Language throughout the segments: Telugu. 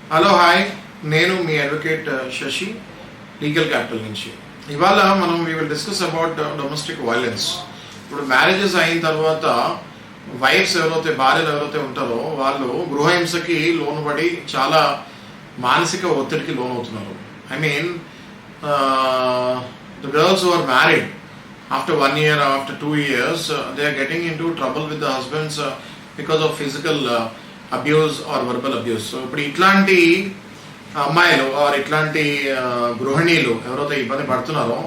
హలో హాయ్, నేను మీ అడ్వకేట్ శశి, లీగల్ క్యాపిటల్ నుంచి. ఇవాళ మనం we will discuss about domestic violence. ఇప్పుడు మ్యారేజెస్ అయిన తర్వాత వైఫ్స్ భార్యలు ఎవరైతే ఉంటారో వాళ్ళు గృహహింసకి లోనుపడి చాలా మానసిక ఒత్తిడికి లోనవుతున్నారు. I mean the girls who are married after 1 year or after 2 years, they are getting into trouble with the husbands because of physical abuse or verbal abuse. So ఇప్పుడు ఇట్లాంటి అమ్మాయిలు ఆర్ ఇట్లాంటి గృహిణీలు ఎవరైతే ఇబ్బంది పడుతున్నారో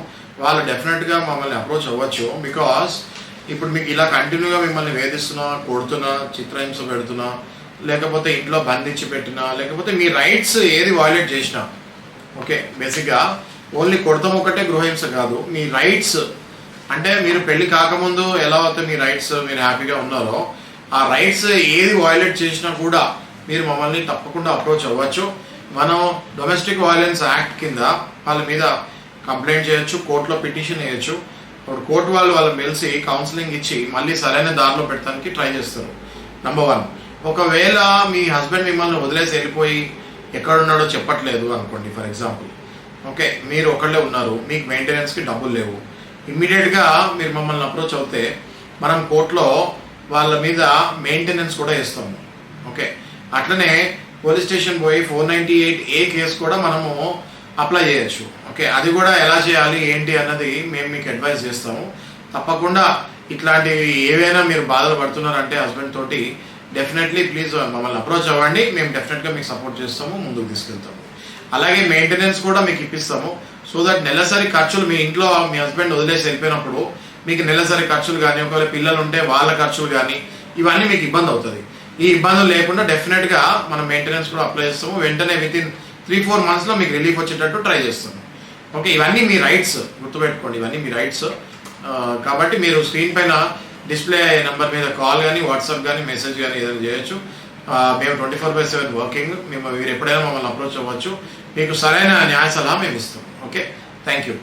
వాళ్ళు డెఫినెట్గా మమ్మల్ని అప్రోచ్ అవ్వచ్చు. బికాస్ ఇప్పుడు మీకు ఇలా కంటిన్యూగా మిమ్మల్ని వేధిస్తున్నా, కొడుతున్నా, చిత్రహింస పెడుతున్నా, లేకపోతే ఇంట్లో బంధించి పెట్టినా, లేకపోతే మీ రైట్స్ ఏది వైలేట్ చేసినా, ఓకే, బేసిక్గా ఓన్లీ కొడతాం ఒకటే గృహహింస కాదు, మీ రైట్స్ అంటే మీరు పెళ్లి కాకముందు ఎలా అయితే మీ రైట్స్ మీరు హ్యాపీగా ఉన్నారో ఆ రైట్స్ ఏది వైలేట్ చేసినా కూడా మీరు మమ్మల్ని తప్పకుండా అప్రోచ్ అవ్వచ్చు. మనం డొమెస్టిక్ వైలెన్స్ యాక్ట్ కింద వాళ్ళ మీద కంప్లైంట్ చేయొచ్చు, కోర్టులో పిటిషన్ వేయచ్చు. ఇప్పుడు కోర్టు వాళ్ళని పిలిచి కౌన్సిలింగ్ ఇచ్చి మళ్ళీ సరైన దారిలో పెట్టడానికి ట్రై చేస్తారు. నెంబర్ 1, ఒకవేళ మీ హస్బెండ్ మిమ్మల్ని వదిలేసి వెళ్ళిపోయి ఎక్కడున్నాడో చెప్పట్లేదు అనుకోండి, ఫర్ ఎగ్జాంపుల్, ఓకే, మీరు ఒకళ్ళే ఉన్నారు, మీకు మెయింటెనెన్స్కి డబ్బులు లేవు, ఇమ్మీడియట్గా మీరు మమ్మల్ని అప్రోచ్ అవుతే మనం కోర్టులో వాళ్ళ మీద మెయింటెనెన్స్ కూడా ఇస్తాము. ఓకే, అట్లనే పోలీస్ స్టేషన్ పోయి 498A కేసు కూడా మనము అప్లై చేయొచ్చు. ఓకే, అది కూడా ఎలా చేయాలి ఏంటి అన్నది మేము మీకు అడ్వైస్ చేస్తాము. తప్పకుండా ఇట్లాంటివి ఏవైనా మీరు బాధలు పడుతున్నారంటే హస్బెండ్ తోటి డెఫినెట్లీ ప్లీజ్ మమ్మల్ని అప్రోచ్ అవ్వండి. మేము డెఫినెట్గా మీకు సపోర్ట్ చేస్తాము, ముందుకు తీసుకెళ్తాము. అలాగే మెయింటెనెన్స్ కూడా మీకు ఇప్పిస్తాము. సో దట్ నెలసరి ఖర్చులు మీ ఇంట్లో మీ హస్బెండ్ వదిలేసి వెళ్ళిపోయినప్పుడు మీకు నెలసరి ఖర్చులు కానీ, ఒకవేళ పిల్లలు ఉంటే వాళ్ళ ఖర్చులు కానీ, ఇవన్నీ మీకు ఇబ్బంది అవుతుంది. ఈ ఇబ్బందులు లేకుండా డెఫినెట్గా మనం మెయింటెనెన్స్ కూడా అప్లై చేస్తాము. వెంటనే వితిన్ 3-4 మంత్స్లో మీకు రిలీఫ్ వచ్చేటట్టు ట్రై చేస్తాము. ఓకే, ఇవన్నీ మీ రైట్స్, గుర్తుపెట్టుకోండి, ఇవన్నీ మీ రైట్స్. కాబట్టి మీరు స్క్రీన్ పైన డిస్ప్లే నెంబర్ మీద కాల్ కానీ, వాట్సాప్ కానీ, మెసేజ్ కానీ ఏదైనా చేయొచ్చు. మేము 24/7 వర్కింగ్. మీరు ఎప్పుడైనా మమ్మల్ని అప్రోచ్ అవ్వచ్చు. మీకు సరైన న్యాయ సలహా మేము ఇస్తాం. Okay, thank you.